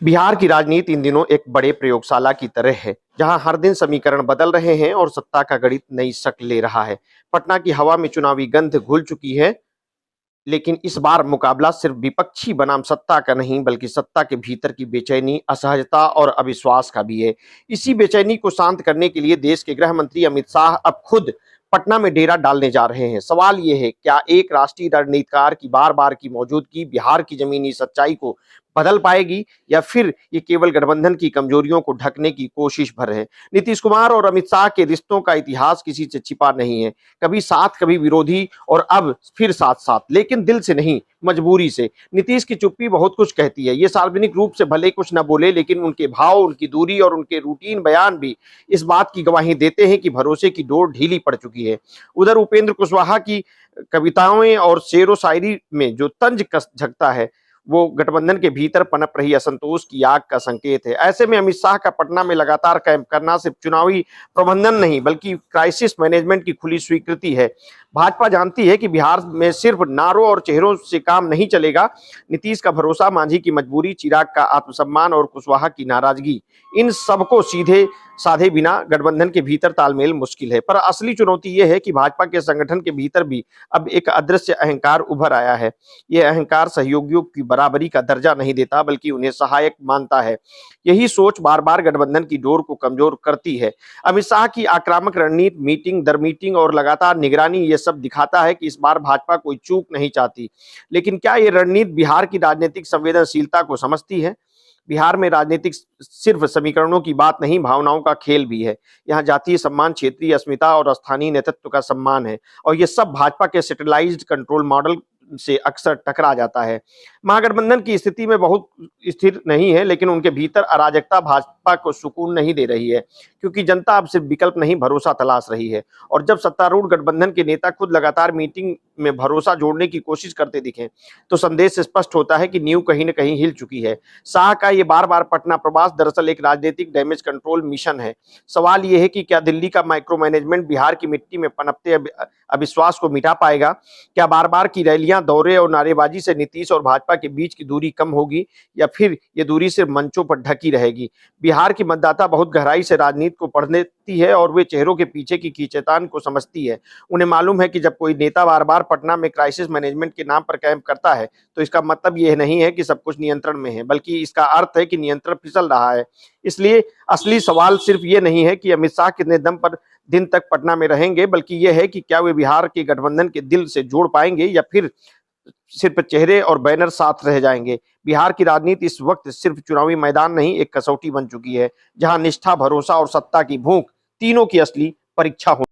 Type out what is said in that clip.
बिहार की राजनीति इन दिनों एक बड़े प्रयोगशाला की तरह है, जहां हर दिन समीकरण बदल रहे हैं और सत्ता का गणित नई शक्ल ले रहा है। पटना की हवा में चुनावी गंध घुल चुकी है, लेकिन इस बार मुकाबला सिर्फ विपक्षी बनाम सत्ता का नहीं, बल्कि सत्ता के भीतर की बेचैनी, असहजता और अविश्वास का भी है। इसी बेचैनी को शांत करने के लिए देश के गृह मंत्री अमित शाह अब खुद पटना में डेरा डालने जा रहे हैं। सवाल ये है, क्या एक राष्ट्रीय रणनीतिकार की बार-बार की मौजूदगी बिहार की जमीनी सच्चाई को बदल पाएगी, या फिर ये केवल गठबंधन की कमजोरियों को ढकने की कोशिश भर है? नीतीश कुमार और अमित शाह के रिश्तों का इतिहास किसी से छिपा नहीं है। कभी साथ, कभी विरोधी और अब फिर साथ-साथ, लेकिन दिल से नहीं, मजबूरी से। नीतीश की चुप्पी बहुत कुछ कहती है। ये सार्वजनिक रूप से भले कुछ न बोले, लेकिन उनके भाव, उनकी दूरी और उनके रूटीन बयान भी इस बात की गवाही देते हैं कि भरोसे की डोर ढीली पड़ चुकी है। उधर उपेंद्र कुशवाहा की कविताओं और शेरो शायरी में जो तंज कस झकता है, वो गठबंधन के भीतर पनप रही असंतोष की आग का संकेत है। ऐसे में अमित शाह का पटना में लगातार कैंप करना सिर्फ चुनावी प्रबंधन नहीं, बल्कि क्राइसिस मैनेजमेंट की खुली स्वीकृति है। भाजपा जानती है कि बिहार में सिर्फ नारों और चेहरों से काम नहीं चलेगा। नीतीश का भरोसा, मांझी की मजबूरी, चिराग का आत्मसम्मान और कुशवाहा की नाराजगी, इन सबको सीधे साधे बिना गठबंधन के भीतर तालमेल मुश्किल है। पर असली चुनौती यह है कि भाजपा के संगठन के भीतर भी अब एक अदृश्य अहंकार उभर आया है। यह अहंकार सहयोगियों की बराबरी का दर्जा नहीं देता, बल्कि उन्हें सहायक मानता है। यही सोच बार बार गठबंधन की डोर को कमजोर करती है। अमित शाह की आक्रामक रणनीति, मीटिंग दर मीटिंग और लगातार निगरानी, ये सब दिखाता है कि इस बार भाजपा कोई चूक नहीं चाहती। लेकिन क्या ये रणनीति बिहार की राजनीतिक संवेदनशीलता को समझती है? बिहार में राजनीतिक सिर्फ समीकरणों की बात नहीं, भावनाओं का खेल भी है। यहाँ जातीय सम्मान, क्षेत्रीय अस्मिता और स्थानीय नेतृत्व का सम्मान है, और ये सब भाजपा के सेटेलाइज्ड कंट्रोल मॉडल से अक्सर टकरा जाता है। महागठबंधन की स्थिति में बहुत स्थिर नहीं है, लेकिन उनके भीतर अराजकता भाजपा को सुकून नहीं दे रही है, क्योंकि जनता अब सिर्फ विकल्प नहीं, भरोसा तलाश रही है। और जब सत्तारूढ़ गठबंधन के नेता खुद लगातार मीटिंग में भरोसा जोड़ने की कोशिश करते दिखे, तो संदेश स्पष्ट होता है कि नींव कहीं न कहीं हिल चुकी है। शाह का ये बार-बार पटना प्रवास दरअसल एक राजनीतिक डैमेज कंट्रोल मिशन है। सवाल ये है कि क्या दिल्ली का माइक्रो मैनेजमेंट बिहार की मिट्टी में पनपते अविश्वास को मिटा पाएगा? क्या बार-बार की रैलियां, दौरे और नारेबाजी से नीतीश और भाजपा के बीच की दूरी कम होगी, या फिर ये दूरी सिर्फ मंचों पर ढकी रहेगी? बिहार की मतदाता बहुत गहराई से राजनीति को पढ़ती है, और वे चेहरों के पीछे की खींचतान को समझती है। उन्हें मालूम है कि जब कोई नेता बार-बार पटना में क्राइसिस मैनेजमेंट के नाम पर कैंप करता है, तो इसका मतलब ये नहीं है कि सब कुछ नियंत्रण में है, बल्कि इसका अर्थ है कि नियंत्रण फिसल रहा है। इसलिए असली सवाल सिर्फ ये नहीं है कि अमित शाह कितने दम पर दिन तक पटना में रहेंगे, बल्कि यह है कि क्या वे बिहार के गठबंधन के दिल से जोड़ पाएंगे, या फिर सिर्फ चेहरे और बैनर साथ रह जाएंगे। बिहार की राजनीति इस वक्त सिर्फ चुनावी मैदान नहीं, एक कसौटी बन चुकी है, जहां निष्ठा, भरोसा और सत्ता की भूख, तीनों की असली परीक्षा हो